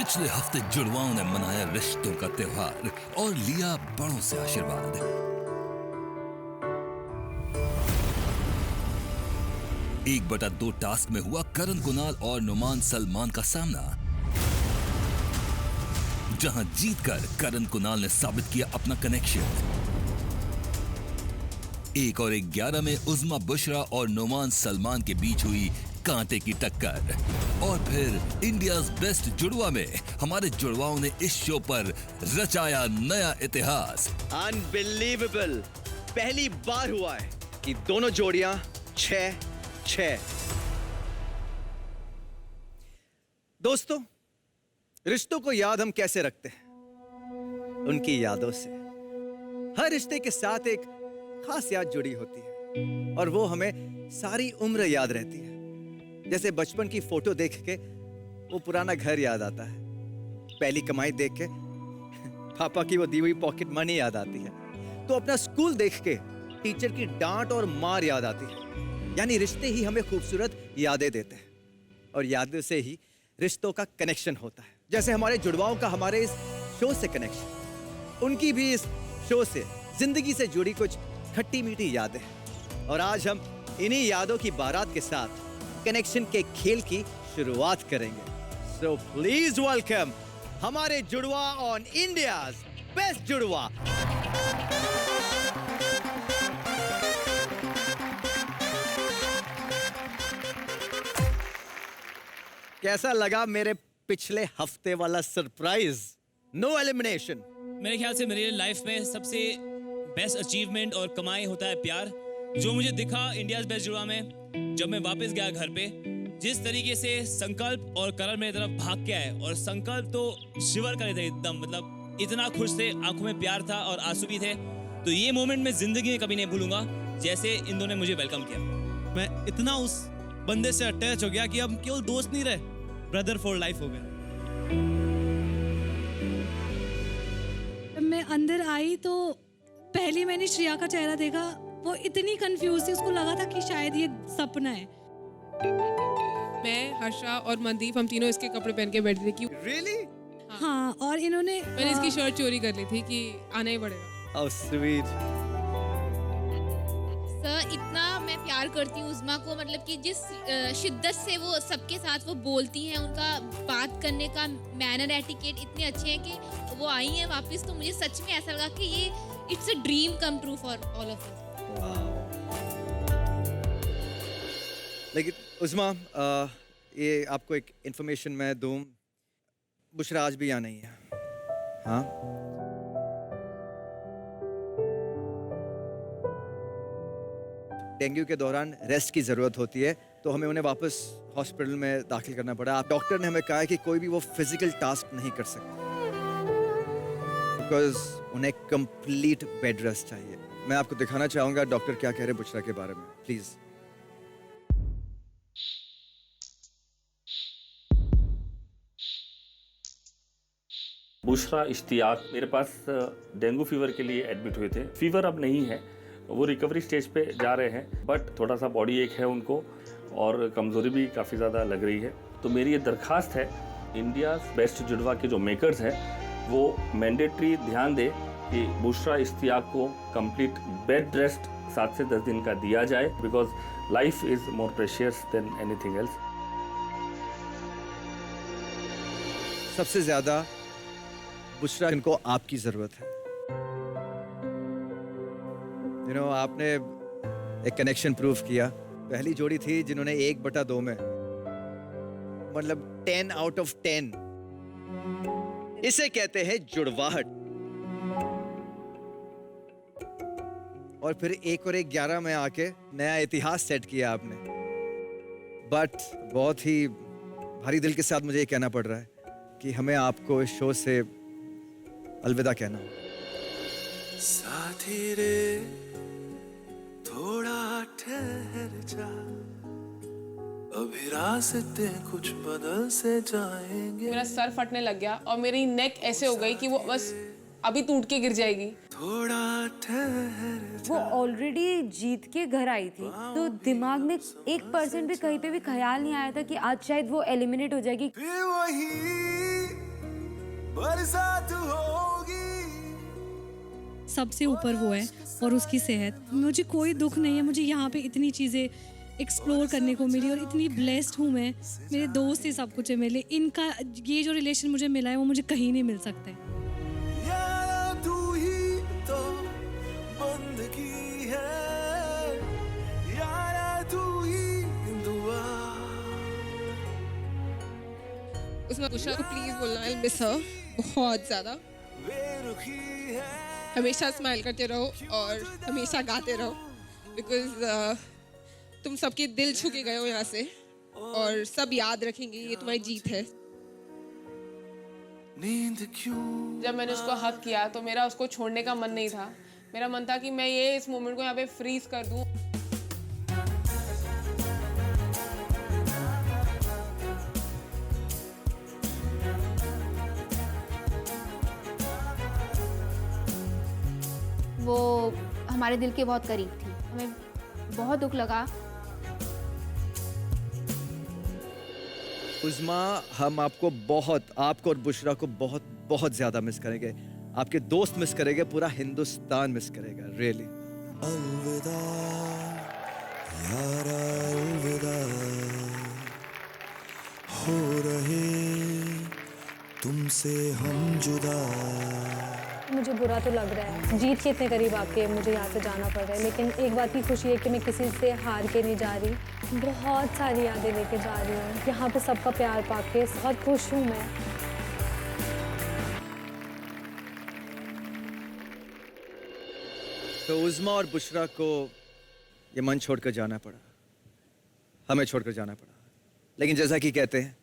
पिछले हफ्ते जुड़वाओं ने मनाया रिश्तों का त्योहार और लिया बड़ों से आशीर्वाद। 1/2 टास्क में हुआ करण कुणाल और नुमान सलमान का सामना, जहां जीतकर करण कुणाल ने साबित किया अपना कनेक्शन। 1 और 11 में उज़मा बुशरा और नुमान सलमान के बीच हुई कांटे की टक्कर। और फिर इंडियाज बेस्ट जुड़वा में हमारे जुड़वाओं ने इस शो पर रचाया नया इतिहास। अनबिलीवेबल, पहली बार हुआ है कि दोनों जोड़ियां 6-6। दोस्तों, रिश्तों को याद हम कैसे रखते हैं? उनकी यादों से। हर रिश्ते के साथ एक खास याद जुड़ी होती है और वो हमें सारी उम्र याद रहती है। जैसे बचपन की फोटो देख के वो पुराना घर याद आता है, पहली कमाई देख के पापा की वो दी हुई पॉकेट मनी याद आती है, तो अपना स्कूल देख के टीचर की डांट और मार याद आती है। यानी रिश्ते ही हमें खूबसूरत यादें देते हैं और यादों से ही रिश्तों का कनेक्शन होता है। जैसे हमारे जुड़वाओं का हमारे इस शो से कनेक्शन, उनकी भी इस शो से जिंदगी से जुड़ी कुछ खट्टी मीठी यादें। और आज हम इन्हीं यादों की बारात के साथ कनेक्शन के खेल की शुरुआत करेंगे। सो प्लीज वेलकम हमारे जुड़वा ऑन इंडियाज बेस्ट जुड़वा। कैसा लगा मेरे पिछले हफ्ते वाला सरप्राइज? No elimination. मेरे ख्याल से मेरी लाइफ में सबसे बेस्ट अचीवमेंट और कमाई होता है प्यार, जो मुझे दिखा इंडियाज बेस्ट जुड़वा में। जब मैं वापस गया घर पे, जिस तरीके से संकल्प और करण मेरी तरफ भाग के आए, और संकल्प तो शिवर करे थे एकदम, मतलब इतना खुश थे, आंखों में प्यार था और आंसू भी थे। तो ये मोमेंट मैं जिंदगी में कभी नहीं भूलूंगा, जैसे इन दोनों ने मुझे वेलकम किया। मैं इतना उस बंदे से अटैच हो गया कि अब केवल दोस्त नहीं रहे, ब्रदर फॉर लाइफ हो गए। जब मैं अंदर आई तो पहले मैंने श्रेया का चेहरा देखा, वो इतनी कंफ्यूज थी, उसको लगा था कि शायद ये सपना है। मैं, हर्षा और मनदीप, हम तीनों इसके कपड़े पहन के बैठे थे कि रियली? हाँ, और इन्होंने मैंने इसकी शर्ट चोरी कर ली थी कि आना ही पड़ेगा। How sweet. सर, इतना मैं प्यार करती हूँ उज़मा को, मतलब कि जिस शिद्दत से वो सबके साथ वो बोलती हैं, उनका बात करने का मैनर एटिकेट इतने अच्छे हैं कि वो आई हैं वापस, तो मुझे सच में ऐसा लगा कि ये it's a dream come true for all of us. लेकिन उज़मा, ये आपको एक इंफॉर्मेशन मैं दूं, बुशरा आज भी यहाँ नहीं है। हाँ, डेंगू के दौरान रेस्ट की जरूरत होती है, तो हमें उन्हें वापस हॉस्पिटल में दाखिल करना पड़ा। डॉक्टर ने हमें कहा है कि कोई भी वो फिजिकल टास्क नहीं कर सकता, बिकॉज उन्हें कंप्लीट बेड रेस्ट चाहिए। मैं आपको दिखाना चाहूंगा डॉक्टर क्या कह रहे हैं बुशरा के बारे में, प्लीज। बुशरा इश्तियाक मेरे पास डेंगू फीवर के लिए एडमिट हुए थे। फीवर अब नहीं है, वो रिकवरी स्टेज पे जा रहे हैं, बट थोड़ा सा बॉडी एक है उनको और कमज़ोरी भी काफ़ी ज़्यादा लग रही है। तो मेरी ये दरख्वास्त है इंडिया बेस्ट जुड़वा के जो मेकर्स हैं, वो मैंडेटरी ध्यान दे कि बुशरा इश्तियाक को कंप्लीट बेड रेस्ट 7 से 10 दिन का दिया जाए, because life is more precious than anything else. सबसे ज़्यादा बुशरा इनको आपकी ज़रूरत है। आपने एक कनेक्शन प्रूव किया। पहली जोड़ी थी जिन्होंने 1/2 में, मतलब 10 आउट ऑफ 10। इसे कहते हैं जुड़वाहट। और फिर 1 और 11 में आके नया इतिहास सेट किया आपने। बट बहुत ही भारी दिल के साथ मुझे ये कहना पड़ रहा है कि हमें आपको इस शो से अलविदा कहना हो। साथी रे थोड़ा ठहर जा, अभी रास्ते कुछ बदल से जाएंगे। मेरा सर फटने लग गया और मेरी नेक ऐसे हो गई कि वो बस अभी टूट के गिर जाएगी। थोड़ा ठहर जा। वो ऑलरेडी जीत के घर आई थी, तो दिमाग में 1% भी कहीं पे भी ख्याल नहीं आया था कि आज शायद वो एलिमिनेट हो जाएगी। फिर वही बरसात होगी। सबसे ऊपर वो है और उसकी सेहत। मुझे कोई दुख नहीं है, मुझे यहाँ पे इतनी चीज़ें एक्सप्लोर करने को मिली और इतनी ब्लेस्ड हूँ मैं। मेरे दोस्त ही सब कुछ है मेरे लिए। इनका ये जो रिलेशन मुझे मिला है वो मुझे कहीं नहीं मिल सकता है। यारा तू ही तो बंदगी है, यारा तू ही दुआ। उसमें बुशरा को प्लीज बोलना, आई मिस हर बहुत ज्यादा। बेरुखी है, हमेशा स्माइल करते रहो और हमेशा गाते रहो, बिकॉज तुम सबके दिल छू के गए हो यहाँ से और सब याद रखेंगे, ये तुम्हारी जीत है। नींद क्यों? जब मैंने उसको हक किया तो मेरा उसको छोड़ने का मन नहीं था। मेरा मन था कि मैं ये इस मोमेंट को यहाँ पे फ्रीज कर दूं। वो हमारे दिल के बहुत करीब थी, हमें बहुत दुख लगा। उज़्मा, हम आपको और बुशरा को बहुत बहुत ज्यादा मिस करेंगे। आपके दोस्त मिस करेंगे, पूरा हिंदुस्तान मिस करेगा, रियली। अलविदा यारा, अलविदा, हो रहे तुमसे हम जुदा। मुझे बुरा तो लग रहा है, जीत के इतने करीब आके मुझे यहाँ से जाना पड़ रहा है, लेकिन एक बात की खुशी है कि मैं किसी से हार के नहीं जा रही। बहुत सारी यादें लेके जा रही हूँ यहाँ पे, सबका प्यार पाके बहुत खुश हूँ मैं। तो उज़्मा और बुशरा को ये मन छोड़कर जाना पड़ा, हमें छोड़कर जाना पड़ा, लेकिन जैसा कि कहते हैं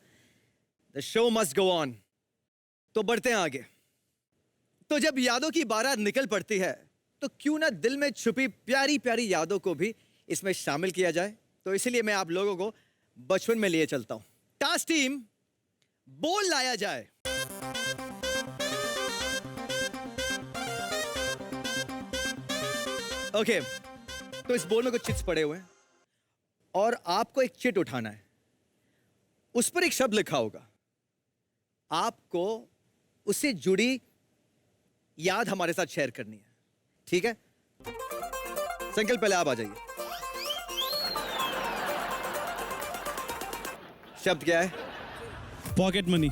the show must go on, तो बढ़ते हैं आगे। तो जब यादों की बारात निकल पड़ती है तो क्यों ना दिल में छुपी प्यारी प्यारी यादों को भी इसमें शामिल किया जाए। तो इसलिए मैं आप लोगों को बचपन में लिए चलता हूं। टास्क टीम, बोल लाया जाए। ओके, तो इस बोल में कुछ चिट्स पड़े हुए हैं और आपको एक चिट उठाना है। उस पर एक शब्द लिखा होगा, आपको उससे जुड़ी याद हमारे साथ शेयर करनी है, ठीक है? संकल्प, पहले आप आ जाइए। शब्द क्या है? Pocket money.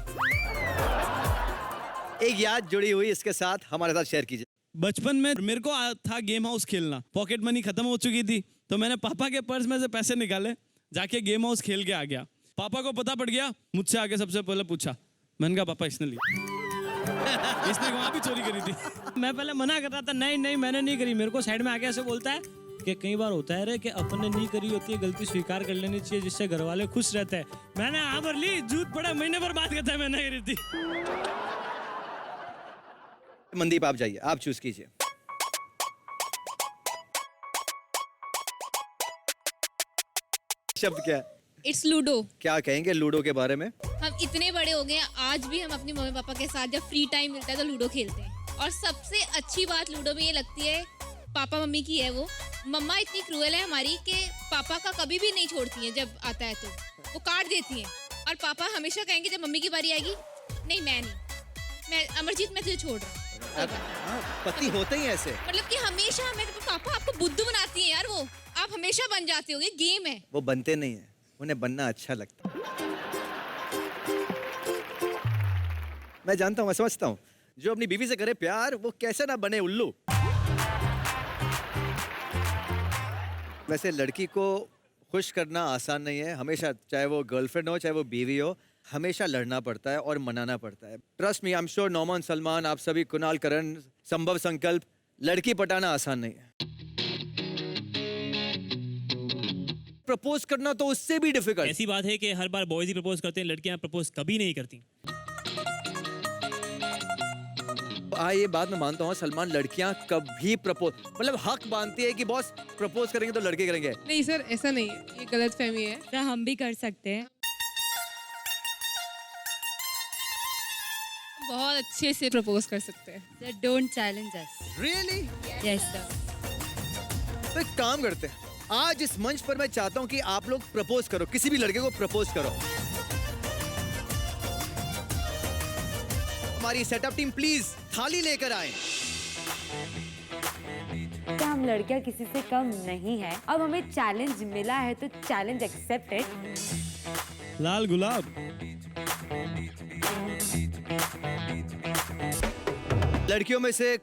एक याद जुड़ी हुई इसके साथ हमारे साथ शेयर कीजिए। बचपन में मेरे को था गेम हाउस खेलना। पॉकेट मनी खत्म हो चुकी थी तो मैंने पापा के पर्स में से पैसे निकाले, जाके गेम हाउस खेल के आ गया। पापा को पता पड़ गया, मुझसे आके सबसे पहले पूछा। मैंने कहा पापा इसने लिया। इसने वहां भी चोरी करी थी। मैं पहले मना कर रहा था, नहीं नहीं मैंने नहीं करी। मेरे को साइड में आके ऐसे बोलता है कि कई बार होता है रे कि अपन ने नहीं करी होती है, गलती स्वीकार कर लेनी चाहिए, जिससे घर वाले खुश रहते हैं। मैंने हाँ भर ली, झूठ पड़ा, महीने भर बात करता है मैंने करी थी। मनदीप आप जाइए, आप चूज कीजिए। शब्द क्या है? It's ludo. क्या कहेंगे लूडो के बारे में? हम इतने बड़े हो गए, आज भी हम अपनी मम्मी पापा के साथ जब फ्री टाइम मिलता है तो लूडो खेलते हैं। और सबसे अच्छी बात लूडो में ये लगती है, पापा मम्मी की है वो। मम्मा इतनी क्रूएल है हमारी कि पापा का कभी भी नहीं छोड़ती हैं, जब आता है तो वो काट देती हैं। और पापा हमेशा कहेंगे जब मम्मी की बारी आएगी, नहीं मैं नहीं, मैं अमरजीत मैं तुझे छोड़ रहा हूँ। पति होते ही ऐसे, मतलब कि हमेशा हमें पापा आपको बुद्धू बनाती हैं यार, वो आप हमेशा बन जाते हो, ये गेम है। वो बनते नहीं है, उन्हें बनना अच्छा लगता है। मैं जानता हूँ, मैं समझता हूँ, जो अपनी बीवी से करे प्यार वो कैसे ना बने उल्लू। वैसे लड़की को खुश करना आसान नहीं है, हमेशा, चाहे वो गर्लफ्रेंड हो चाहे वो बीवी हो, हमेशा लड़ना पड़ता है और मनाना पड़ता है। Trust me, I am sure Noman, Salman, आप सभी, कुणाल, करण, संभव, संकल्प, लड़की पटाना आसान नहीं है। प्रपोज करना तो उससे भी डिफिकल्ट। ऐसी बात है कि हर बार बॉयज ही प्रपोज करते हैं, लड़कियां प्रपोज कभी नहीं करती। हाँ, ये बात मैं मानता हूँ सलमान, लड़कियां कभी प्रपोज, मतलब हक मानती है कि बॉस प्रपोज करेंगे तो लड़के करेंगे। नहीं सर, ऐसा नहीं है, ये गलत फहमी है। तो हम भी कर सकते हैं। बहुत अच्छे से प्रपोज कर सकते हैं। Sir don't challenge us. Really? Yes sir. तो एक काम करते हैं, आज इस मंच पर मैं चाहता हूं कि आप लोग प्रपोज करो, किसी भी लड़के को प्रपोज करो। हमारी सेटअप टीम प्लीज थाली लेकर आए। क्या हम लड़कियां किसी से कम नहीं है? अब हमें चैलेंज मिला है तो चैलेंज एक्सेप्टेड। लाल गुलाब। लड़कियों में से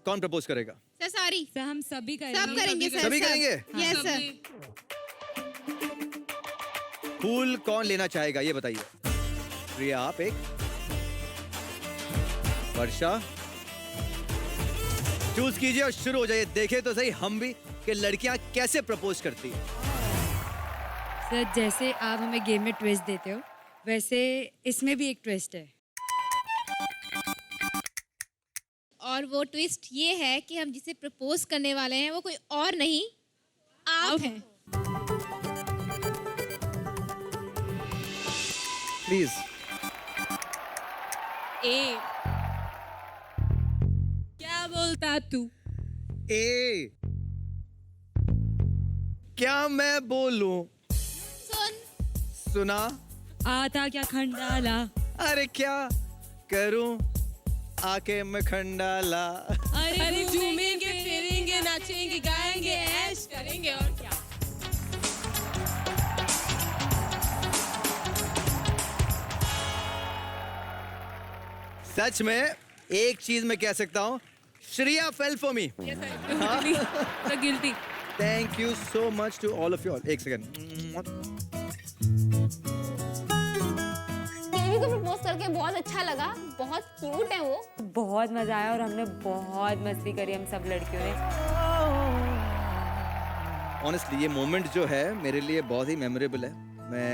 कौन प्रपोज करेगा? सर सॉरी सर हम सभी करेंगे। सब करेंगे सर। सभी करेंगे? Yes sir. फूल कौन लेना चाहेगा ये बताइए। प्रिया आप एक, वर्षा चूज कीजिए और शुरू हो जाइए। देखे तो सही हम भी कि लड़कियां कैसे प्रपोज करती हैं। सर जैसे आप हमें गेम में ट्विस्ट देते हो वैसे इसमें भी एक ट्विस्ट है। और वो ट्विस्ट ये है कि हम जिसे प्रपोज करने वाले हैं वो कोई और नहीं आप हैं। प्लीज। ए क्या बोलता तू? ए क्या मैं बोलूं? सुना? आता क्या खंडाला। अरे क्या करूं आके मैं खंडाला। अरे झूमेंगे, फिरेंगे, नाचेंगे, गाएंगे, ऐश करेंगे और क्या। सच में एक चीज मैं कह सकता हूँ, Shreya fail for me. Guilty. Thank you so much to all of you. एक सेकंड। केवी को प्रपोज करके बहुत अच्छा लगा, बहुत क्यूट है वो। बहुत मजा आया और हमने बहुत मस्ती करी हम सब लड़कियों ने। ऑनेस्टली ये मोमेंट जो है मेरे लिए बहुत ही मेमोरेबल है। मैं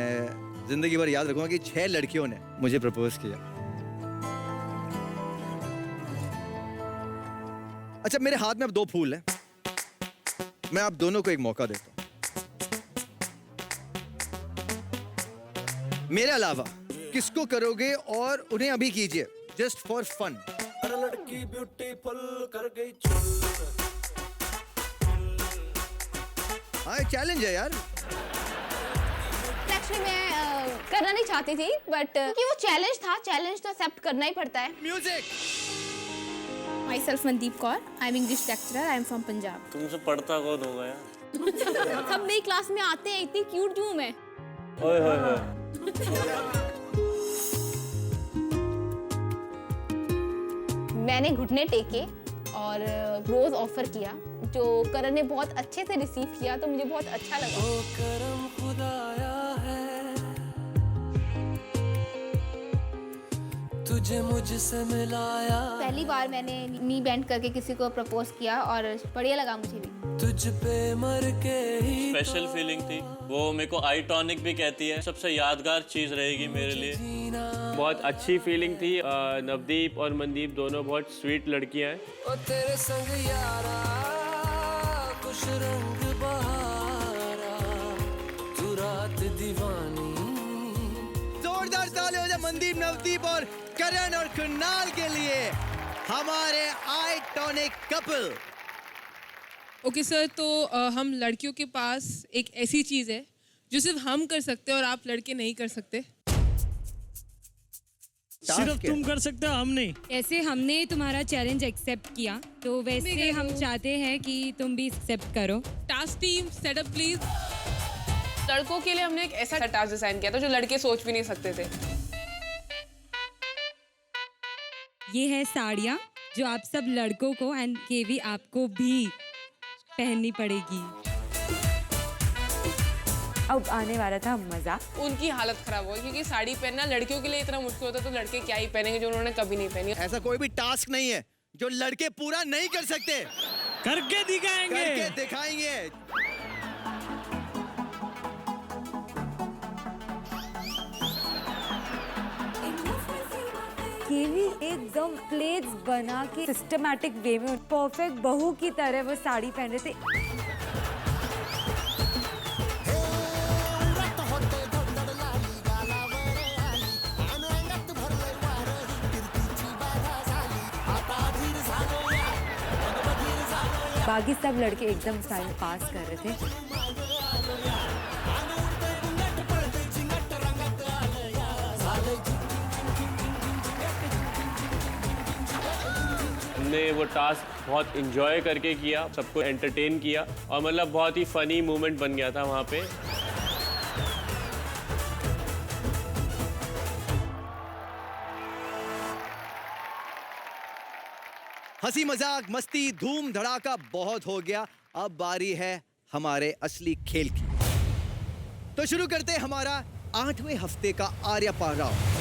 जिंदगी भर याद रखूंगा कि 6 लड़कियों ने मुझे प्रपोज किया। अच्छा मेरे हाथ में अब 2 फूल हैं, मैं आप दोनों को एक मौका देता हूं। मेरे अलावा किसको करोगे और उन्हें अभी कीजिए, जस्ट फॉर फन। लड़की ब्यूटीफुल कर गई। हाँ चैलेंज है यार। एक्चुअली मैं करना नहीं चाहती थी बट क्योंकि वो चैलेंज था, चैलेंज तो एक्सेप्ट करना ही पड़ता है। Music. My self Mandeep Kaur, I am English lecturer, I am from Punjab. तुमसे पढ़ता कौन होगा यार? सब मेरी क्लास में आते हैं, इतनी क्यूट क्यों मैं? ओए होए होए। मैंने घुटने टेके और रोज ऑफर किया, जो करण ने बहुत अच्छे से रिसीव किया, तो मुझे बहुत अच्छा लगा। ओ करम खुदाया है तुझे मुझसे मिलाया। पहली बार मैंने नी बैंड करके किसी को प्रपोज किया और बढ़िया लगा मुझे भी। तुझ पे मर के ही स्पेशल फीलिंग थी वो। मेरे को आई टॉनिक भी कहती है, सबसे यादगार चीज रहेगी मेरे लिए। बहुत अच्छी फीलिंग थी। नवदीप और मनदीप दोनों बहुत स्वीट लड़कियां हैं। ओ तेरे संग यारा कुछ रंग बहारा तू रात दीवानी। जोरदार ताली हो जाए मनदीप, नवदीप और करण और कुणाल के लिए, हमारे आई टॉनिक कपल। ओके सर, तो हम लड़कियों के पास एक ऐसी चीज है जो सिर्फ हम कर सकते हैं और आप लड़के नहीं कर सकते। सिर्फ तुम कर सकते हो, हम नहीं। ऐसे हमने तुम्हारा चैलेंज एक्सेप्ट किया तो वैसे हम चाहते हैं कि तुम भी एक्सेप्ट करो। Task team setup please. लड़कों के लिए हमने एक ऐसा टास्क डिजाइन किया था जो लड़के सोच भी नहीं सकते थे। ये है साड़ियाँ जो आप सब लड़कों को एंड केवी आपको भी पहननी पड़ेगी। अब आने वाला था मजा। उनकी हालत खराब हुई क्योंकि साड़ी पहनना लड़कियों के लिए इतना मुश्किल होता है, तो लड़के क्या ही पहनेंगे जो उन्होंने कभी नहीं पहनी। ऐसा कोई भी टास्क नहीं है जो लड़के पूरा नहीं कर सकते। करके दिखाएंगे, करके दिखाएंगे। केवी एकदम प्लेट्स बना के सिस्टमैटिक वे में परफेक्ट बहू की तरह वो साड़ी पहन रहे थे। बाकी सब लड़के एकदम टाइम पास कर रहे थे। हमने वो टास्क बहुत इंजॉय करके किया, सबको एंटरटेन किया और मतलब बहुत ही फनी मोमेंट बन गया था वहाँ पे। हंसी मजाक मस्ती धूम धड़ाका बहुत हो गया। अब बारी है हमारे असली खेल की। तो शुरू करते हैं हमारा 8वें हफ्ते का आर्या पार राउंड।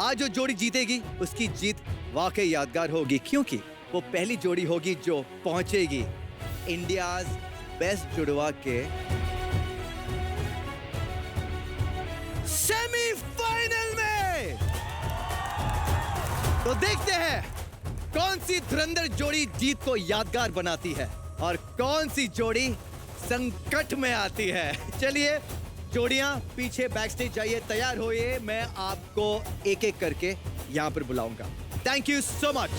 आज जो जोड़ी जीतेगी उसकी जीत वाकई यादगार होगी, क्योंकि वो पहली जोड़ी होगी जो पहुंचेगी इंडियाज बेस्ट जुड़वा के सेमीफाइनल में। तो देखते हैं कौन सी धुरंधर जोड़ी जीत को यादगार बनाती है और कौन सी जोड़ी संकट में आती है। चलिए जोड़ियां पीछे बैक स्टेज जाइए, तैयार होइए, मैं आपको एक एक करके यहां पर बुलाऊंगा। Thank you so much.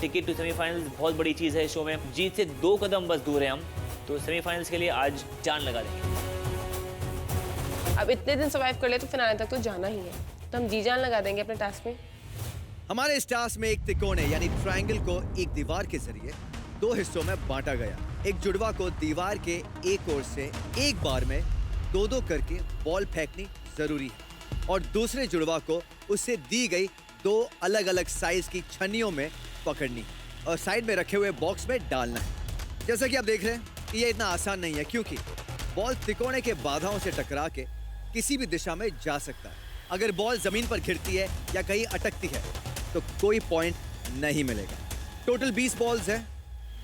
Ticket to semifinals बहुत बड़ी चीज है शो में। जीत से 2 कदम बस दूर है हम, तो सेमीफाइनल्स के लिए आज जान लगा देंगे। अब इतने दिन सर्वाइव कर ले तो फिनाले तक तो जाना ही है, तो हम जी जान लगा देंगे अपने टास्क में। हमारे इस टास्क में एक त्रिकोण यानी ट्रायंगल को एक दीवार के जरिए 2 हिस्सों में बांटा गया। एक जुड़वा को दीवार के एक ओर से एक बार में 2-2 करके बॉल फेंकनी जरूरी है और दूसरे जुड़वा को उससे दी गई 2 अलग-अलग साइज की छन्नियों में पकड़नी और साइड में रखे हुए बॉक्स में डालना है। जैसा कि आप देख रहे हैं कि ये इतना आसान नहीं है, क्योंकि बॉल त्रिकोणे के बाधाओं से टकरा के किसी भी दिशा में जा सकता है। अगर बॉल जमीन पर गिरती है या कहीं अटकती है तो कोई पॉइंट नहीं मिलेगा। टोटल 20 बॉल्स हैं।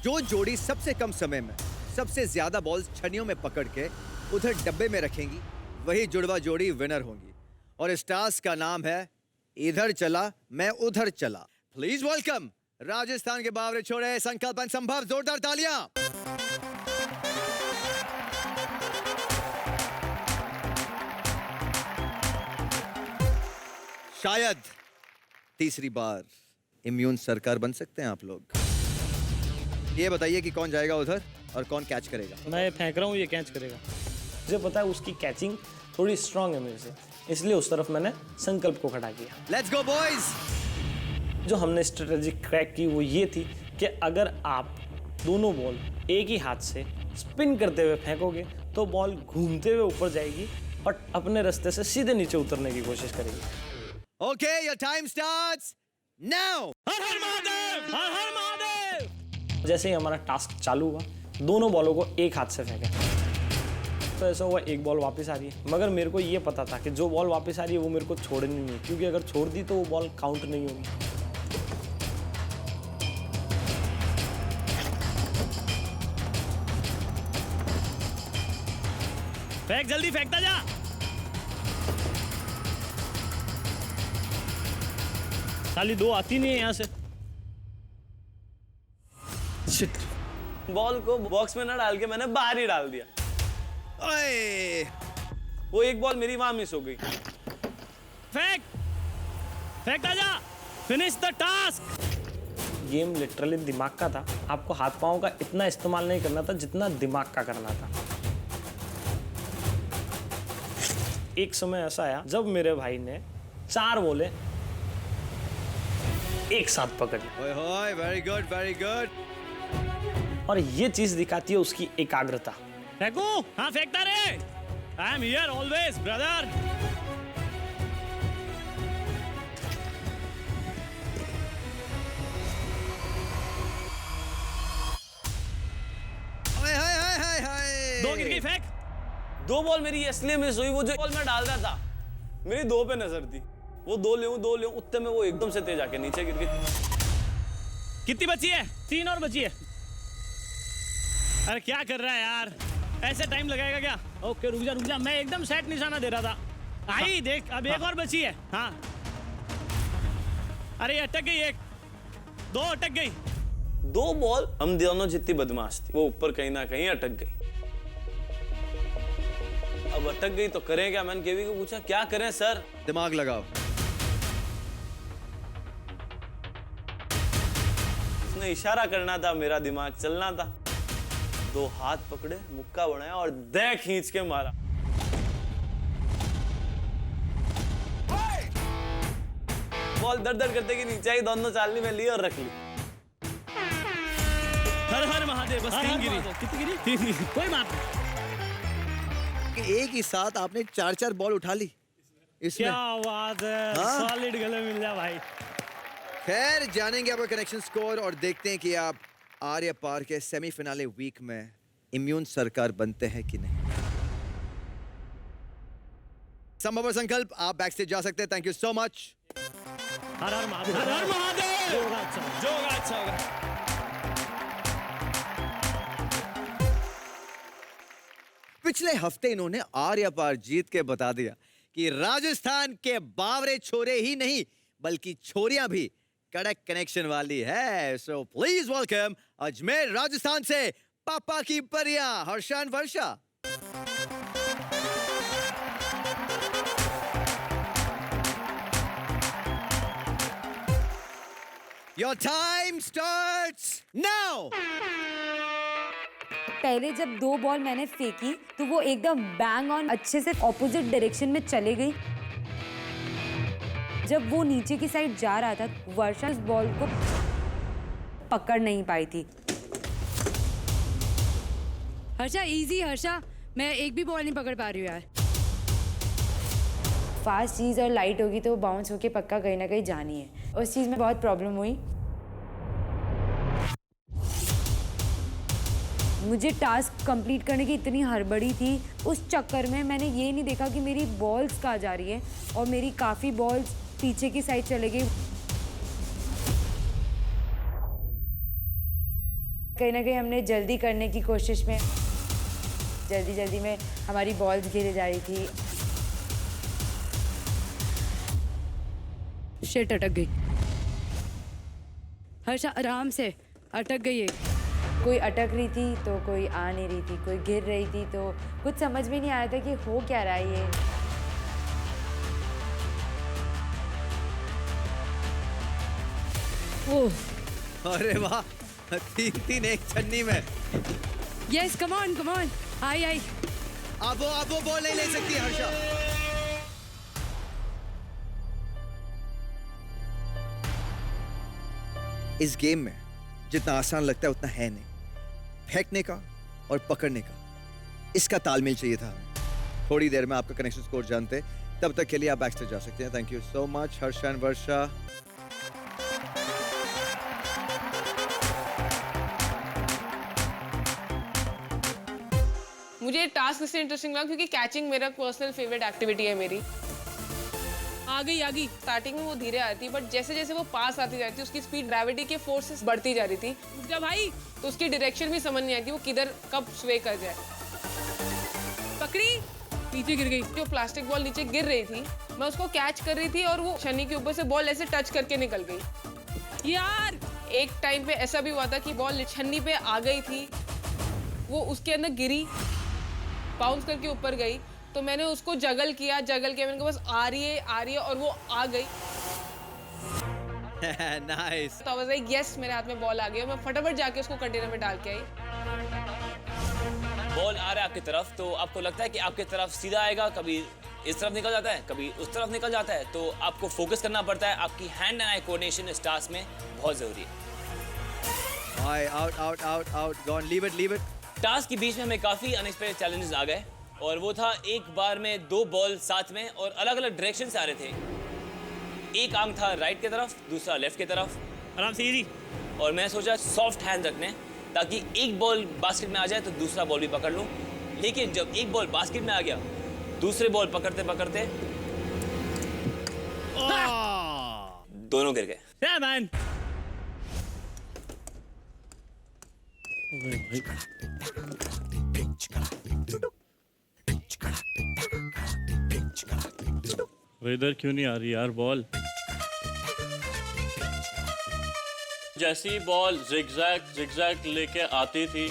जो जोड़ी सबसे कम समय में सबसे ज्यादा बॉल्स छन्नियों में पकड़ के उधर डब्बे में रखेंगी, वही जुड़वा जोड़ी विनर होंगी। और इस टास्क का नाम है इधर चला मैं उधर चला। प्लीज वेलकम राजस्थान के बावरे छोड़े संकल्प एंड संभव। जोरदार तालियां। शायद तीसरी बार इम्यून सरकार बन सकते हैं आप लोग। ये बताइए कि कौन जाएगा उधर और कौन कैच करेगा। मैं फेंक रहा हूँ, ये कैच करेगा। मुझे पता है उसकी कैचिंग थोड़ी स्ट्रांग है मेरे से, इसलिए उस तरफ मैंने संकल्प को खड़ा किया। Let's go boys. जो हमने स्ट्रेटेजी क्रैक की वो ये थी कि अगर आप दोनों बॉल एक ही हाथ से स्पिन करते हुए फेंकोगे तो बॉल घूमते हुए ऊपर जाएगी और अपने रास्ते से सीधे नीचे उतरने की कोशिश करेगी। Okay, your time starts now. हर हर महादेव, हर हर महादेव। जैसे ही हमारा टास्क चालू हुआ, दोनों बॉलों को एक हाथ से फेंका। तो ऐसा हुआ एक बॉल वापस आ रही है, मगर मेरे को ये पता था कि जो बॉल वापस आ रही है वो मेरे को छोड़नी नहीं है, क्योंकि अगर छोड़ दी तो वो बॉल काउंट नहीं होगी। फेंक, जल्दी फेंकता जा। साली 2 आती नहीं है यहाँ से। शिट, बॉल को बॉक्स में ना डाल के मैंने बाहर ही डाल दिया। ओए, वो एक बॉल मेरी वहां मिस हो गई। फेंक, फेंकता जा। Finish the task. Game literally दिमाग का था। आपको हाथ पांव का इतना इस्तेमाल नहीं करना था जितना दिमाग का करना था। एक समय ऐसा आया जब मेरे भाई ने 4 बॉलें एक साथ पकड़ ली। Very good, very good. और ये चीज दिखाती है उसकी एकाग्रता। फेंकू? हाँ फेंकता रे। I am here always brother. दो गिर गई, फेंक। 2 बॉल मेरी इसलिए मिस हुई, वो जो बॉल मैं डाल रहा था मेरी 2 पे नजर थी। वो 2 ले उतने में वो एकदम से तेज आके नीचे गिर गई। कितनी बची है? 3 और बची है। अरे क्या कर रहा है यार, ऐसे टाइम लगाएगा क्या? ओके रुक जा, मैं एकदम सेट निशाना दे रहा था। आई देख, अब एक और बची है। हाँ अरे अटक गई, 2 अटक गई। 2 बॉल हम दोनों जितनी बदमाश थी, वो ऊपर कहीं ना कहीं अटक गई। अब अटक गई तो करें क्या? मैंने केवी को पूछा क्या करें सर? दिमाग लगाओ। उसने इशारा करना था, मेरा दिमाग चलना था। 2 हाथ पकड़े, मुक्का बनाया और दे खींच के मारा। बॉल दर दर करते कि नीचे आई, दोनों चालनी में ली और रख ली। हर हर महादेव। बस 3 गिरी। कितनी गिरी? 3 गिरी। कोई बात नहीं। कि एक ही साथ आपने 4-4 बॉल उठा ली इसमें। क्या बात है, सॉलिड गले मिल जा भाई। खैर, जानेंगे आपका कनेक्शन स्कोर और देखते हैं कि आप आर्या पार के सेमीफिनाले वीक में इम्यून सरकार बनते हैं कि नहीं। संभव और संकल्प, आप बैक स्टेज जा सकते हैं। Thank you so much. Har Har Mahadev. Har Har Mahadev. जो होगा अच्छा होगा। जो होगा अच्छा होगा। पिछले हफ्ते इन्होंने आर्या पार जीत के बता दिया कि राजस्थान के बावरे छोरे ही नहीं बल्कि छोरियां भी कड़क कनेक्शन वाली है। So please welcome Ajmer Rajasthan से पापा की परियां Harsha and Varsha. Your time starts now. पहले जब 2 बॉल मैंने फेंकी तो वो एकदम बैंग ऑन अच्छे से ऑपोजिट डायरेक्शन में चले गई। जब वो नीचे की साइड जा रहा था, वर्षा उस बॉल को पकड़ नहीं पाई थी। हर्षा इजी, हर्षा मैं एक भी बॉल नहीं पकड़ पा रही हूँ यार। फास्ट चीज़ और लाइट होगी तो बाउंस होके पक्का कहीं ना कहीं जानी है। उस चीज़ में बहुत प्रॉब्लम हुई। मुझे टास्क कंप्लीट करने की इतनी हड़बड़ी थी, उस चक्कर में मैंने ये नहीं देखा कि मेरी बॉल्स कहाँ जा रही है और मेरी काफ़ी बॉल्स पीछे की साइड चले गई। कहीं ना कहीं हमने जल्दी करने की कोशिश में जल्दी में हमारी बॉल्स गिर जा रही थी। शिट, अटक गई हर्षा, आराम से अटक गई है। कोई अटक रही थी तो कोई आ नहीं रही थी, कोई गिर रही थी तो कुछ समझ में नहीं आया था कि हो क्या रहा है ये। ओह अरे वाह, 3-3 एक छन्नी में। Yes, come on I. अब वो बॉल नहीं ले सकती हर्षा। इस गेम में जितना आसान लगता है उतना है नहीं। फेंकने का और पकड़ने का, इसका तालमेल चाहिए था हमें। थोड़ी देर में आपका कनेक्शन स्कोर जानते, तब तक के लिए आप बैक स्टेज जा सकते हैं। Thank you so much Harsha and Varsha. मुझे टास्क इससे इंटरेस्टिंग लगा क्योंकि कैचिंग मेरा पर्सनल फेवरेट एक्टिविटी है मेरी। आ गई। स्टार्टिंग में वो धीरे आती थी, बट जैसे जैसे वो पास आती जाती थी उसकी स्पीड ग्रेविटी के फोर्स से बढ़ती जा रही थी। जब भाई तो उसकी डायरेक्शन भी समझ नहीं आती वो किधर कब स्वे कर जाए। पकड़ी, नीचे गिर गई। जो प्लास्टिक बॉल नीचे गिर रही थी, मैं उसको कैच कर रही थी और वो शनि के ऊपर से बॉल ऐसे टच करके निकल गई। यार एक टाइम पे ऐसा भी हुआ था कि बॉल छन्नी पे आ गई थी, वो उसके अंदर गिरी, बाउंस करके ऊपर गई, तो मैंने उसको जगल के मैंने कहा बस आ रही है और वो आ गई। नाइस। तो आई वाज लाइक यस, मेरे हाथ में बॉल आ गई और मैं फटाफट जाके उसको कंटेनर में डाल के आई। बॉल आ रहा है आपकी तरफ, तो आपको लगता है कि आपकी तरफ सीधा आएगा, कभी इस तरफ निकल जाता है, कभी उस तरफ निकल जाता है, तो आपको फोकस करना पड़ता है। आपकी हैंड एंड आई कोऑर्डिनेशन इस टास्क में बहुत जरूरी है। Out gone, leave it. Task के बीच में हमें काफी अनएक्सपेक्टेड चैलेंजेस आ गए और वो था एक बार में 2 बॉल साथ में और अलग अलग डायरेक्शन से आ रहे थे। एक आंख था राइट की तरफ, दूसरा लेफ्ट की तरफ। आराम से इजी। और मैं सोचा सॉफ्ट हैंड रखने ताकि एक बॉल बास्केट में आ जाए तो दूसरा बॉल भी पकड़ लूं। लेकिन जब एक बॉल बास्केट में आ गया, दूसरे बॉल पकड़ते पकड़ते दोनों गिर गए। Yeah, man. इधर क्यों नहीं आ रही यार बॉल? जैसी बॉल जिगजैग लेके आती थी,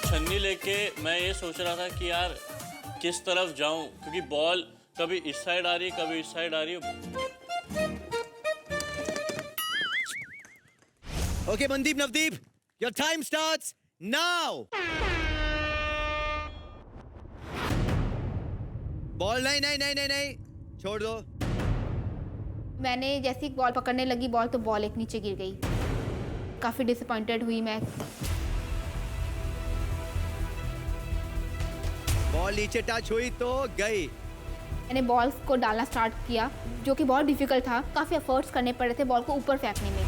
छन्नी लेके मैं ये सोच रहा था कि यार किस तरफ जाऊं, क्योंकि बॉल कभी इस साइड आ रही कभी इस साइड आ रही। Okay Mandeep, Navdeep, your time starts now. Ball नहीं, छोड़ दो। मैंने जैसे ही बॉल पकड़ने लगी बॉल, तो बॉल एक नीचे गिर गई। काफ़ी डिसअपॉइंटेड हुई मैं। बॉल नीचे टच हुई तो गई। मैंने बॉल्स को डालना स्टार्ट किया, जो कि बहुत डिफिकल्ट था। काफ़ी एफर्ट्स करने पड़े थे बॉल को ऊपर फेंकने में।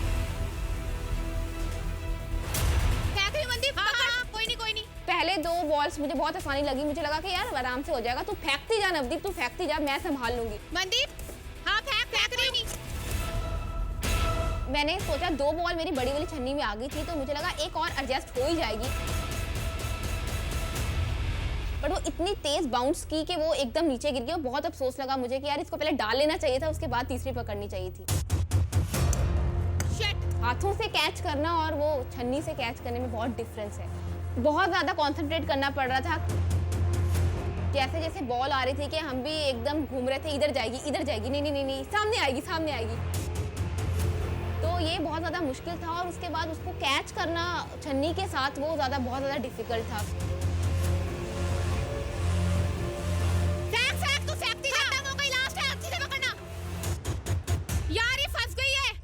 कोई नहीं। पहले 2 बॉल्स मुझे बहुत आसानी लगी, मुझे लगा कि यार आराम से हो जाएगा। तू फेंकती जा नवदीप, तू फेंकती जा, मैं संभाल लूंगी। मनदीप, हाँ फेंक रही हूँ। मैंने सोचा 2 बॉल मेरी बड़ी वाली छन्नी में आ गई थी, तो मुझे लगा एक और एडजस्ट हो ही जाएगी। बट वो इतनी तेज बाउंस की कि वो एकदम नीचे गिर गई। और बहुत अफसोस लगा मुझे कि यार इसको पहले डाल लेना चाहिए था, उसके बाद तीसरी पकड़नी चाहिए थी। हाथों से कैच करना और वो छन्नी से कैच करने में बहुत डिफरेंस है। बहुत ज़्यादा कंसंट्रेट करना पड़ रहा था। जैसे जैसे बॉल आ रही थी कि हम भी एकदम घूम रहे थे, इधर जाएगी, नहीं, सामने आएगी। तो ये बहुत ज़्यादा मुश्किल था। और उसके बाद उसको कैच करना छन्नी के साथ वो बहुत ज़्यादा डिफिकल्ट था।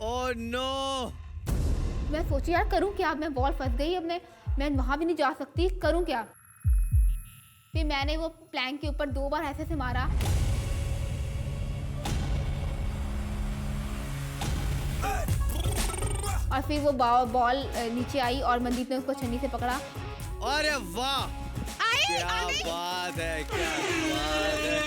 Oh no! मैं सोची यार करूं क्या, अब मैं बॉल फंस गई, अब मैं वहां भी नहीं जा सकती, करूं क्या। फिर मैंने वो प्लैंक के ऊपर 2 बार ऐसे से मारा। और फिर वो बॉल नीचे आई और मनदीप ने उसको छन्नी से पकड़ा। अरे वाह, क्या बात है, क्या बात है।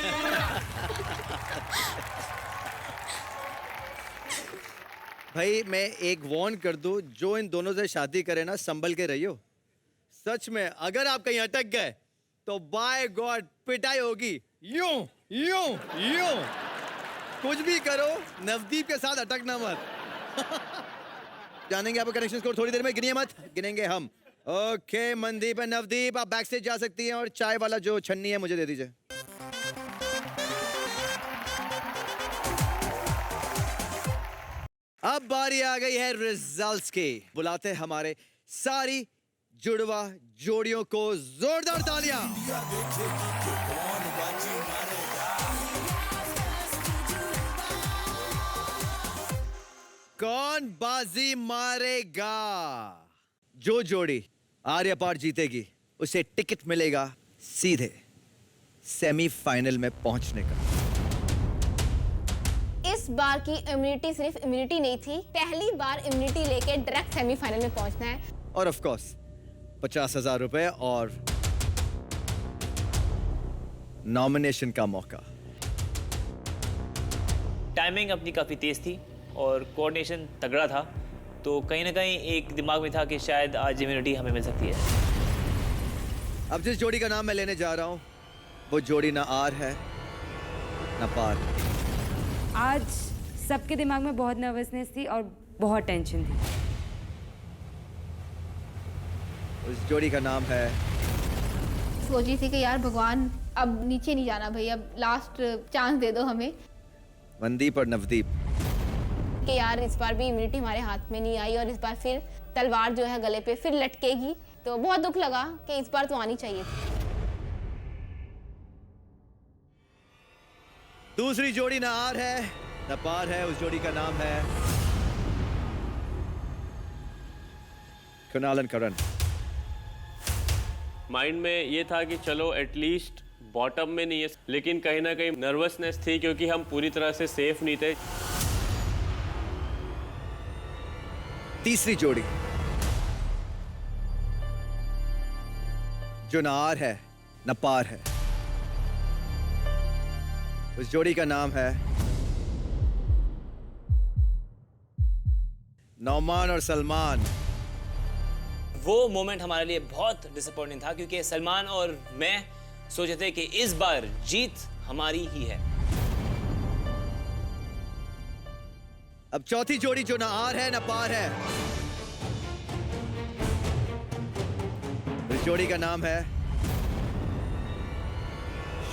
भाई मैं एक वार्न कर दूं, जो इन दोनों से शादी करे ना, संभल के रहियो। सच में अगर आप कहीं अटक गए तो बाय गॉड पिटाई होगी। यूं कुछ भी करो, नवदीप के साथ अटकना मत। जानेंगे आपका कनेक्शन स्कोर थोड़ी देर में, गिनिए मत, गिनेंगे हम। ओके मनदीप एंड नवदीप, आप बैक स्टेज जा सकती हैं और चाय वाला जो छन्नी है मुझे दे दीजिए। अब बारी आ गई है रिजल्ट्स की। बुलाते हैं हमारे सारी जुड़वा जोड़ियों को, जोरदार तालियां। कौन बाजी मारेगा? जो जोड़ी आर्यपार जीतेगी उसे टिकट मिलेगा सीधे सेमीफाइनल में पहुंचने का। इस बार की इम्यूनिटी सिर्फ इम्यूनिटी नहीं थी, पहली बार इम्यूनिटी लेके डायरेक्ट सेमीफाइनल में पहुंचना है। और ऑफ कोर्स 50,000 रुपए और नॉमिनेशन का मौका। टाइमिंग अपनी काफ़ी तेज़ थी और कोऑर्डिनेशन तगड़ा था, तो कहीं ना कहीं एक दिमाग में था कि शायद आज इम्यूनिटी हमें मिल सकती है। अब जिस जोड़ी का नाम मैं लेने जा रहा हूं वो जोड़ी ना आर है ना पार। आज सबके दिमाग में बहुत नर्वसनेस थी और बहुत टेंशन थी। उस जोड़ी का नाम है, सोची थी कि यार भगवान अब नीचे नहीं जाना भाई, अब लास्ट चांस दे दो हमें। मनदीप और नवदीप कि यार इस बार भी इम्यूनिटी हमारे हाथ में नहीं आई और इस बार फिर तलवार जो है गले पे फिर लटकेगी, तो बहुत दुख लगा कि इस बार तो आनी चाहिए थी। दूसरी जोड़ी ना आर है ना पार है, उस जोड़ी का नाम है कुणाल एंड करण। माइंड में ये था कि चलो एटलीस्ट बॉटम में नहीं है, लेकिन कहीं ना कहीं नर्वसनेस थी क्योंकि हम पूरी तरह से सेफ नहीं थे। तीसरी जोड़ी जो ना आर है ना पार है, उस जोड़ी का नाम है नौमान और सलमान। वो मोमेंट हमारे लिए बहुत डिसअपॉइंटिंग था क्योंकि सलमान और मैं सोचे थे कि इस बार जीत हमारी ही है। अब चौथी जोड़ी जो ना आर है ना पार है, इस जोड़ी का नाम है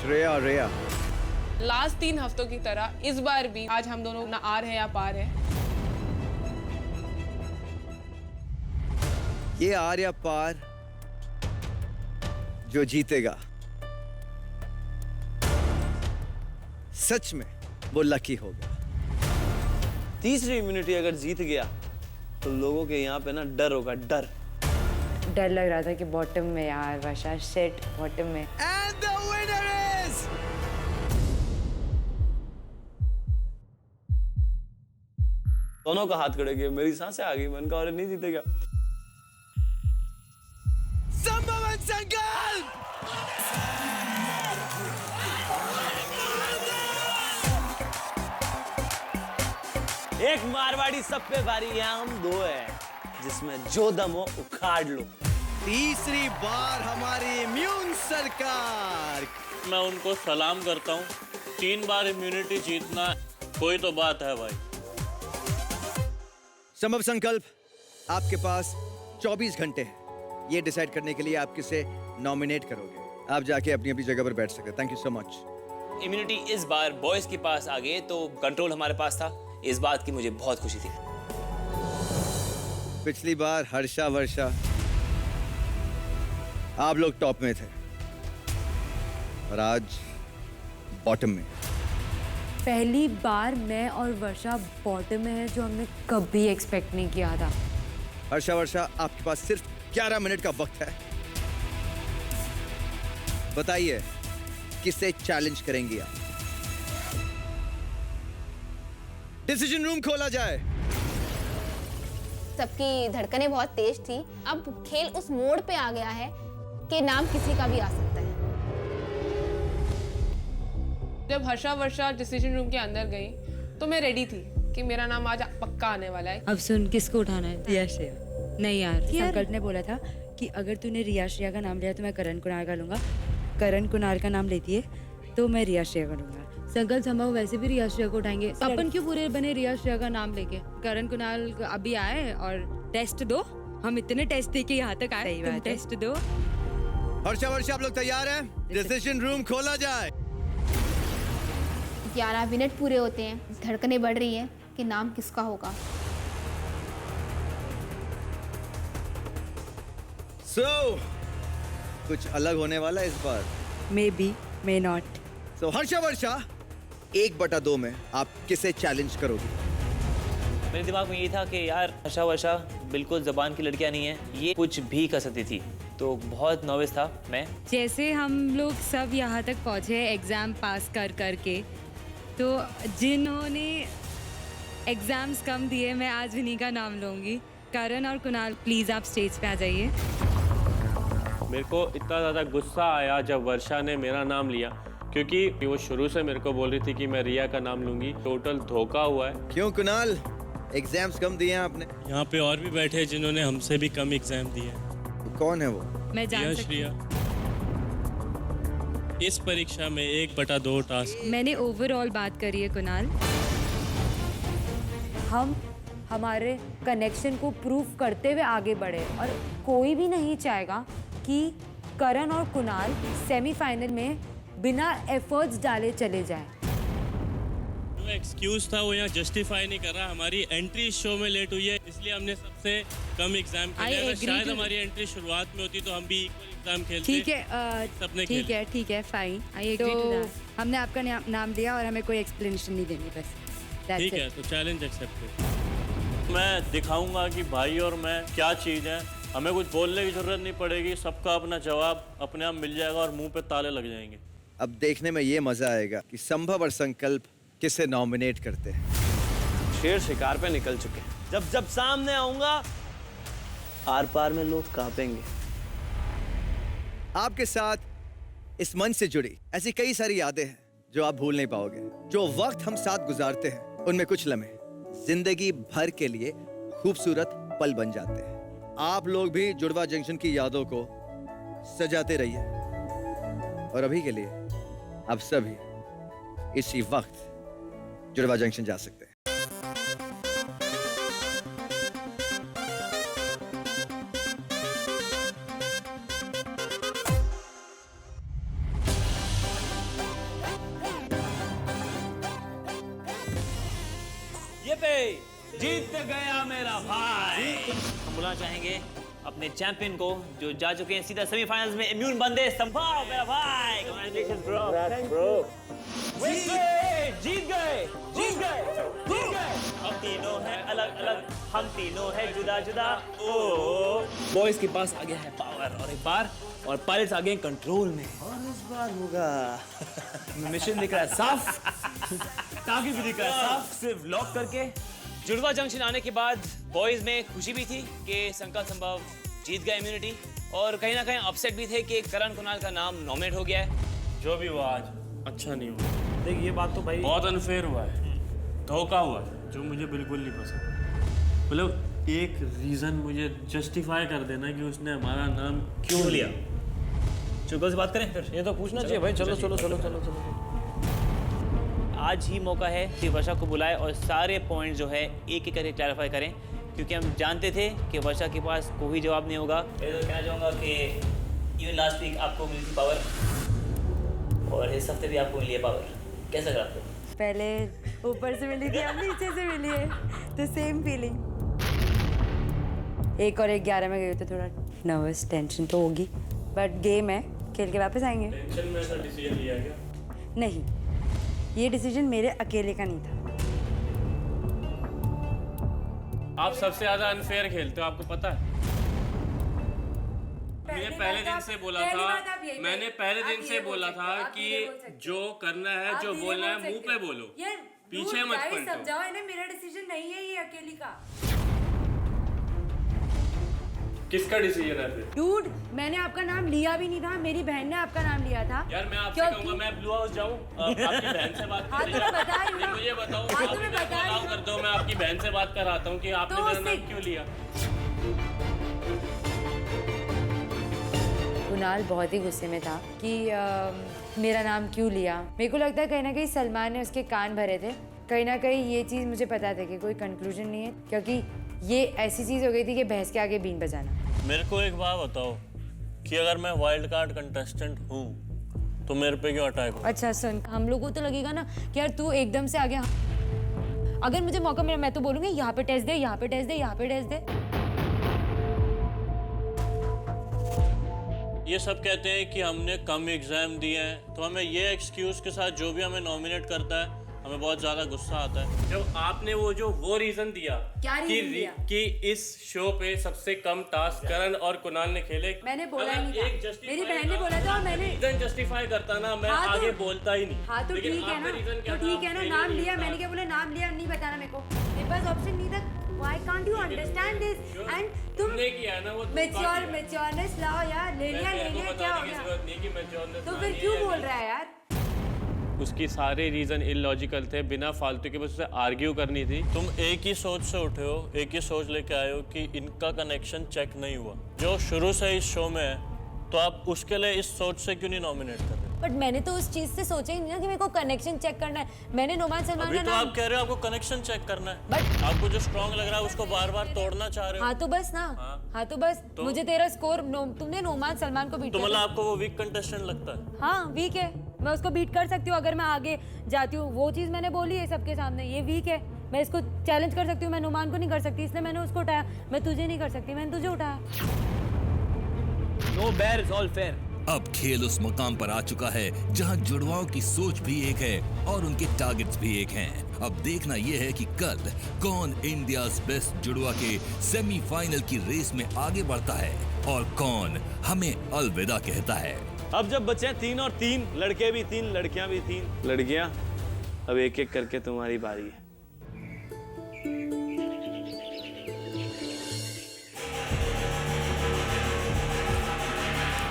श्रेया और रेया। लास्ट 3 हफ्तों की तरह इस बार भी आज हम दोनों ना आर है या पार है। ये आर या पार जो जीतेगा सच में वो लकी होगा। तीसरी इम्यूनिटी अगर जीत गया तो लोगों के यहाँ पे ना डर होगा, डर लग रहा था कि बॉटम में यार वर्षा, शिट बॉटम में। And the winner is दोनों का हाथ खड़े किए, मेरी सांसें आ गई, मन का और नहीं जीतेगा। संभव संकल्प। एक मारवाड़ी सब पे भारी, यहाँ हम दो हैं जिसमें जो दम हो उखाड़ लो। तीसरी बार हमारी इम्यून सरकार। मैं उनको सलाम करता हूँ। 3 बार इम्यूनिटी जीतना कोई तो बात है भाई। संभव संकल्प, आपके पास 24 घंटे हैं ये डिसाइड करने के लिए आप किसे नॉमिनेट करोगे। आप जाके अपनी अपनी जगह पर बैठ सकते हैं। Thank you so much. Immunity इस बार बॉयज के पास आ गए तो कंट्रोल हमारे पास था, इस बात की मुझे बहुत खुशी थी। पिछली बार हर्षा वर्षा आप लोग टॉप में थे और आज बॉटम में। पहली बार मैं और वर्षा बॉटम में है, जो हमने कभी एक्सपेक्ट नहीं किया था। हर्षा वर्षा, आपके पास सिर्फ 11 मिनट का वक्त है। बताइए किसे चैलेंज करेंगी आप। डिसीजन रूम खोला जाए। सबकी धड़कनें बहुत तेज थी। अब खेल उस मोड़ पे आ गया है कि नाम किसी का भी आ सकता है। जब हर्षा वर्षा डिसीजन रूम के अंदर गई तो मैं रेडी थी कि मेरा नाम आज पक्का आने वाला है। अब सुन, किसको उठाना है? रिया श्रेया। नहीं यार, संकल्प ने बोला था कि अगर तूने रिया श्रेया का नाम लिया तो मैं करण कुणाल का लूंगा, करण कुणाल का नाम लेती है तो मैं रिया श्रेया का लूंगा। संकल्प संभव वैसे भी रिया श्रेया को उठाएंगे, अपन क्यों पूरे बने रिया श्रेया का नाम लेके? करण कुणाल अभी आए और टेस्ट दो, हम इतने टेस्ट दे के यहाँ तक आए, तुम टेस्ट दो। हर्षा वर्षा, आप लोग तैयार हैं? डिसीजन रूम खोला जाए। 11 मिनट पूरे होते हैं, धड़कनें बढ़ रही हैं कि नाम किसका होगा। कुछ अलग होने वाला है इस बार। May be, may not. Harsha Varsha, 1/2 में आप किसे चैलेंज करोगे? मेरे दिमाग में ये था कि यार हर्षा वर्षा बिल्कुल जबान की लड़कियां नहीं है, ये कुछ भी कर सकती थी, तो बहुत नर्वस था मैं। जैसे हम लोग सब यहाँ तक पहुँचे एग्ज़ाम पास कर करके, तो जिन्होंने एग्ज़ाम्स कम दिए मैं आज उन्हीं का नाम लूँगी। करण और कुणाल, प्लीज़ आप स्टेज पे आ जाइए। मेरे को इतना ज़्यादा गुस्सा आया जब वर्षा ने मेरा नाम लिया, क्योंकि वो शुरू से मेरे को बोल रही थी कि मैं रिया का नाम लूंगी। टोटल धोखा हुआ है। क्यों कुणाल, एग्जाम्स कम दिए हैं आपने? यहाँ पे और भी बैठे हैं जिन्होंने हमसे भी कम एग्जाम दिए हैं। कौन है वो? मैं जान सकती हूँ। इस परीक्षा में 1/2 टास्क। मैंने ओवरऑल बात करी है कुणाल। हम हमारे कनेक्शन को प्रूव करते हुए आगे बढ़े और कोई भी नहीं चाहेगा कि करण और कुणाल सेमीफाइनल में बिना एफर्ट्स डाले चले जाएं। जो एक्सक्यूज था वो यहाँ जस्टिफाई नहीं कर रहा। हमारी एंट्री शो में लेट हुई है, इसलिए हमने सबसे कम एग्जाम खेले। अगर शायद हमारी एंट्री शुरुआत में होती तो हम भी इक्वल एग्जाम खेलते। ठीक है, सबने ठीक है, फाइन। तो हमने आपका नाम लिया और हमें कोई एक्सप्लेनेशन नहीं देनी, बस। ठीक है, तो चैलेंज एक्सेप्टेड। मैं दिखाऊंगा कि भाई और मैं क्या चीज़ है। हमें कुछ बोलने की जरूरत नहीं पड़ेगी, सबका अपना जवाब अपने आप मिल जाएगा और मुंह पे ताले लग जाएंगे। अब देखने में ये मजा आएगा कि संभव और संकल्प किसे नॉमिनेट करते हैं। शेर शिकार पे निकल चुके हैं। जब जब सामने आऊंगा आर पार में लोग कांपेंगे। आपके साथ इस मंच से जुड़ी ऐसी कई सारी यादें हैं जो आप भूल नहीं पाओगे। जो वक्त हम साथ गुजारते हैं उनमें कुछ लम्हे जिंदगी भर के लिए खूबसूरत पल बन जाते हैं। आप लोग भी जुड़वा जंक्शन की यादों को सजाते रहिए और अभी के लिए आप सभी इसी वक्त जुड़वा जंक्शन जा सकते हैं। ये पे जीत गया मेरा भाई। हम बुलाना चाहेंगे अपने चैंपियन को जो जा चुके हैं सीधा सेमीफाइनल्स में इम्यून बंदे संभव मेरा भाई। Congratulations bro. जीत गए। हम तीनों हैं अलग अलग, हम तीनों हैं जुदा जुदा। ओ बॉयज के पास आ गया है पावर और एक बार, और पायलट्स आ गए कंट्रोल में। और इस बार होगा मिशन दिख रहा है साफ, टारगेट भी दिख रहा है साफ। सिर्फ लॉक करके जुड़वा जंक्शन आने के बाद बॉयज में खुशी भी थी कि संकल्प संभव जीत गया इम्यूनिटी, और कहीं ना कहीं अपसेट भी थे कि करण कुणाल का नाम नॉमिनेट हो गया है। जो भी हुआ आज अच्छा नहीं हुआ। देख ये बात तो भाई बहुत अनफेयर हुआ है, धोखा हुआ है, जो मुझे बिल्कुल नहीं पसंद। मतलब एक रीजन मुझे जस्टिफाई कर देना कि उसने हमारा नाम क्यों लिया। शुक्र से बात करें फिर, ये तो पूछना चाहिए भाई। चलो चलो चलो चलो चलो। आज ही मौका है कि वर्षा को बुलाए और सारे पॉइंट जो है एक एक करके क्लैरिफाई करें, क्योंकि हम जानते थे कि वर्षा के पास कोई जवाब नहीं होगा। मैं तो कहना चाहूँगा कि इवन लास्ट वीक आपको मिली थी पावर, और इस हफ्ते भी आपको मिली है पावर। कैसा लगा आपको? पहले ऊपर से मिली थी, अब नीचे से मिली है, तो सेम फीलिंग। 1 और 1 11 में गई तो थोड़ा नर्वस, टेंशन तो होगी, बट गेम है, खेल के वापस आएंगे। टेंशन में ऐसा डिसीजन लिया क्या? नहीं, ये डिसीजन मेरे अकेले का नहीं था। आप सबसे ज्यादा अनफेयर खेलते हो, आपको पता है। मैंने पहले दिन से बोला था, मैंने पहले दिन से बोला था कि जो करना है, जो बोलना है, मुंह पे बोलो, पीछे मत पलटो। समझाओ इन्हें, मेरा डिसीजन नहीं है ये अकेली का। किसका डिसीजन है फिर? डूड, मैंने आपका नाम लिया भी नहीं था, मेरी बहन ने आपका नाम लिया था। यार मैं आपसे कहूंगा मैं ब्लू हाउस जाऊं, आपकी बहन से बात हाँ, तो मैं बता रही हूं। मुझे बताओ, हाँ, तो आप मैं मेरे को बता रही अलाउ हूं। कर दो, मैं आपकी बहन से बात कराता हूं कि आपने तो मेरा नाम क्यों लिया। कुणाल बहुत ही गुस्से में था कि मेरा नाम क्यों लिया। मेरे को लगता है कहीं ना कहीं सलमान ने उसके कान भरे थे। कहीं ना कहीं ये चीज़ मुझे पता था कि कोई कंक्लूजन नहीं है, क्योंकि ये ऐसी चीज़ हो गई थी कि भैंस के आगे बीन बजाना। मेरे को एक बात बताओ कि अगर मैं वाइल्ड कार्ड कंटेस्टेंट हूँ तो मेरे पे क्यों अटैक हो? अच्छा सुन, हम लोगों को तो लगेगा ना कि यार तू एकदम से आ गया। अगर मुझे मौका मिला मैं तो बोलूँगी यहाँ पे टेस्ट दे, यहाँ पे टेस्ट दे, यहाँ पे टेस्ट दे। ये सब कहते हैं कि हमने कम एग्जाम दिए हैं, तो हमें ये एक्सक्यूज के साथ जो भी हमें नॉमिनेट करता है हमें बहुत ज्यादा गुस्सा आता है। जब आपने वो रीजन दिया कि इस शो पे सबसे कम टास्क करण और कुणाल ने खेले, मैंने बोला नहीं था, मेरी बहन ने बोला था और मैंने रीजन जस्टिफाई करता ना, मैं हाँ, आगे बोलता ही नहीं। हाँ तो ठीक है ना, तो ठीक है ना, नाम लिया, मैंने क्या बोला, नाम लिया नहीं बताना मेरे को, मेरे पास ऑप्शन नहीं था। Why can't you understand this? And तुमने किया ना वो मैच्योरनेस लाओ यार, ले लिया क्या हो गया? तो फिर क्यों बोल रहा है यार? उसकी सारे रीजन इलॉजिकल थे, बिना फालतू के बस उसे आर्ग्यू करनी थी। तुम एक ही सोच से उठे हो, एक ही सोच लेके आए हो कि इनका कनेक्शन चेक नहीं हुआ, जो शुरू से इस शो में है, तो आप उसके लिए इस सोच से क्यों नहीं नॉमिनेट कर रहे? बट मैंने तो उस चीज से सोचा ही नहीं ना कि मेरे को कनेक्शन चेक करना है। मैंने नोमान सलमान अभी का तो नाम, आप कह रहे हो आपको कनेक्शन चेक करना है, बट आपको जो स्ट्रॉन्ग लग रहा है उसको बार बार तोड़ना चाह रहे हो। हाँ तो बस ना, हाँ तो बस तो? मुझे तेरा स्कोर तुमने नोमान सलमान को बीट तो मतलब आपको वो वीक कंटेस्टेंट लगता है? हाँ वीक है, मैं उसको बीट कर सकती हूँ अगर मैं आगे जाती हूँ। वो चीज़ मैंने बोली है सबके सामने, ये वीक है, मैं इसको चैलेंज कर सकती हूँ, मैं नुमान को नहीं कर सकती, इसलिए मैंने उसको उठाया। मैं तुझे नहीं कर सकती, मैंने तुझे उठाया। No bear is all fair. अब खेल उस मुकाम पर आ चुका है जहां जुड़वाओं की सोच भी एक है और उनके टारगेट्स भी एक हैं। अब देखना यह है कि कल कौन इंडियाज बेस्ट जुड़वा के सेमीफाइनल की रेस में आगे बढ़ता है और कौन हमें अलविदा कहता है। अब जब बचे 3 और 3, लड़के भी 3, लड़कियां भी 3। लड़कियां अब एक एक करके तुम्हारी बारी है।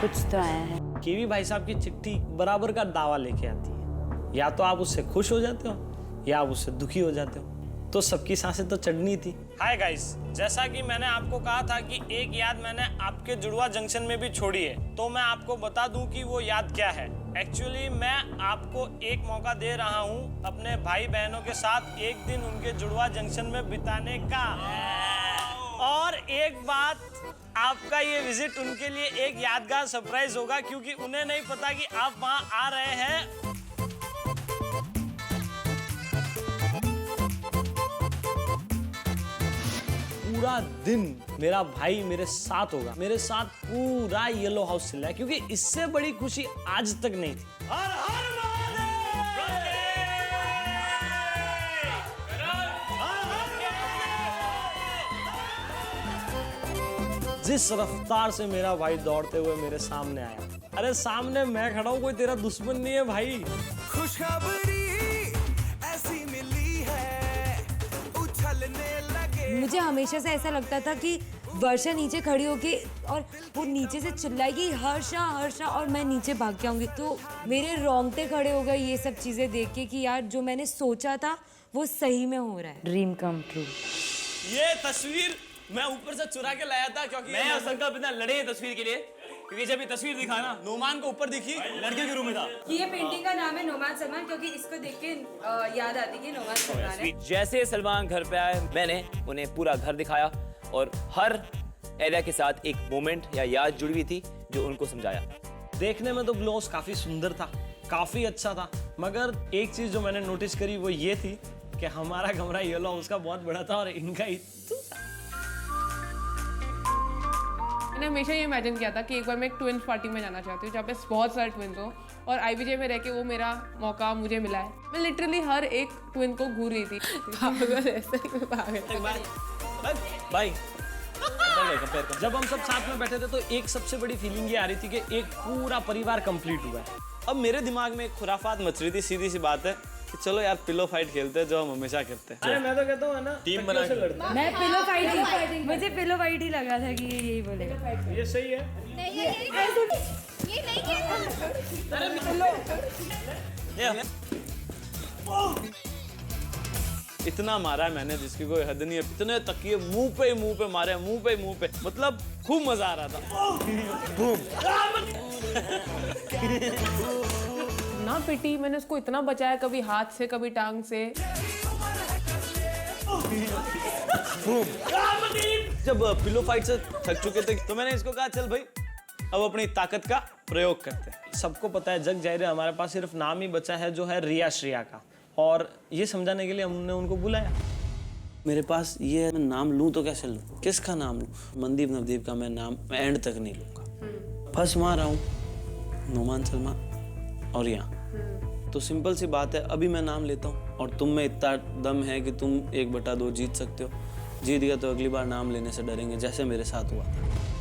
कुछ तो आया है। कीवी भाई साहब की चिट्ठी बराबर का दावा लेके आती है, या तो आप उससे खुश हो जाते हो या आप उससे दुखी हो जाते हो, तो सबकी सांसें तो चढ़नी थी। हाय गाइस, जैसा कि मैंने आपको कहा था कि एक याद मैंने आपके जुड़वा जंक्शन में भी छोड़ी है, तो मैं आपको बता दूं कि वो याद क्या है। एक्चुअली मैं आपको एक मौका दे रहा हूं अपने भाई बहनों के साथ एक दिन उनके जुड़वा जंक्शन में बिताने का। और एक बात, आपका ये विजिट उनके लिए एक यादगार सरप्राइज होगा, क्योंकि उन्हें नहीं पता कि आप वहां आ रहे हैं। पूरा दिन मेरा भाई मेरे साथ होगा, मेरे साथ पूरा येलो हाउस चिल्ला है, क्योंकि इससे बड़ी खुशी आज तक नहीं थी। हर हर महादेव! हर हर जिस रफ्तार से मेरा भाई दौड़ते हुए मेरे सामने आया, अरे सामने मैं खड़ा हूँ, कोई तेरा दुश्मन नहीं है भाई। खुशखबरी ऐसी मिली है, उछलने लगे। मुझे हमेशा से ऐसा लगता था कि वर्षा नीचे खड़ी होके और वो नीचे से चिल्लाएगी हर्षा हर्षा, और मैं नीचे भाग के आऊंगी। तो मेरे रोंगटे खड़े हो गए ये सब चीजें देख के कि यार जो मैंने सोचा था वो सही में हो रहा है। Dream come true. ये तस्वीर मैं ऊपर से चुरा के लाया था, क्योंकि मैं और संकल्प इतना लड़े हैं तस्वीर के लिए, क्योंकि जब ये तस्वीर दिखा ना, नोमान को ऊपर दिखी, लड़के के रूम में था। ये पेंटिंग का नाम है नोमान सलमान, क्योंकि इसको देख के याद आती है कि नोमान सलमान है। जैसे सलमान घर पे आए, मैंने उन्हें पूरा घर दिखाया और हर एरिया के साथ एक मोमेंट या याद जुड़ी हुई थी जो उनको समझाया। देखने में तो ग्लो हाउस काफी सुंदर था, काफी अच्छा था, मगर एक चीज जो मैंने नोटिस करी वो ये थी कि हमारा कमरा येलो हाउस का बहुत बड़ा था और इनका ही। मैंने हमेशा ये इमेजिन किया था कि एक बार मैं एक ट्विंस पार्टी में जाना चाहती हूँ जहाँ पे बहुत सारे ट्विंस हो, और आईबीजे में रह के वो मेरा मौका मुझे मिला है। मैं लिटरली हर एक ट्विन को घूर रही थी। पागल ऐसे ही मैं पागल। भाई जब हम सब साथ में बैठे थे तो एक सबसे बड़ी फीलिंग ये आ रही थी कि एक पूरा परिवार कंप्लीट हुआ है। अब मेरे दिमाग में एक खुराफात मच रही थी, सीधी सी बात है कि चलो यार पिलो फाइट खेलते हैं, जो हम हमेशा करते हैं। अरे मैं तो कहता हूँ ना, टीम बना के लड़ते हैं। मैं पिलो फाइट, मुझे पिलो फाइट ही लगा था कि ये यही बोलेगा। ये सही है। ये नहीं इतना मारा है मैंने जिसकी कोई हद नहीं है। इतने तकिए मुंह पे मारे, मुंह पे, मतलब खूब मजा आ रहा था। ना पिटी, मैंने उसको इतना बचाया, कभी हाथ से कभी टांग से। जब पिलो फाइट से थक चुके थे तो मैंने इसको कहा चल भाई अब अपनी ताकत का प्रयोग करते हैं। सबको पता है जग जाहिर है हमारे पास सिर्फ नाम ही बचा है जो है रिया श्रेया का, और ये समझाने के लिए हमने उनको बुलाया। मेरे पास ये है, मैं नाम लूं तो कैसे लूं, किसका नाम लूं? मनदीप नवदीप का मैं नाम एंड तक नहीं लूंगा। फंस वहां रहा हूं, नोमान सलमान और यहाँ। तो सिंपल सी बात है, अभी मैं नाम लेता हूँ और तुम में इतना दम है कि तुम 1/2 जीत सकते हो। जीत गया तो अगली बार नाम लेने से डरेंगे, जैसे मेरे साथ हुआ था।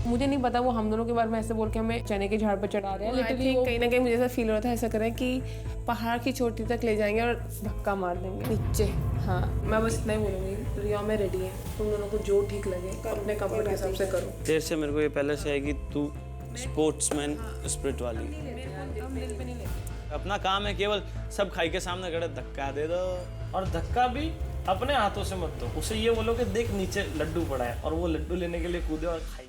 मुझे नहीं पता वो हम दोनों के बारे में ऐसे बोल के हमें चने के झाड़ पर चढ़ा रहे हैं, लेकिन कहीं ना कहीं मुझे ऐसा फील हो रहा था, ऐसा कर रहे हैं कि पहाड़ की चोटी तक ले जाएंगे और धक्का मार देंगे नीचे। हाँ, मैं बस इतना ही बोलूँगी, रिया में रेडी है, तुम दोनों को जो ठीक लगे अपने कंफर्ट के हिसाब से करो। देर से मेरे को ये पहले से है कि तू स्पोर्ट्समैन स्पिरिट वाली। अपना काम है केवल सब खाई के सामने खड़े धक्का दे दो, और धक्का भी अपने हाथों से मत दो, उसे ये बोलो कि देख नीचे लड्डू पड़ा है, और वो लड्डू लेने के लिए कूदे और खाई।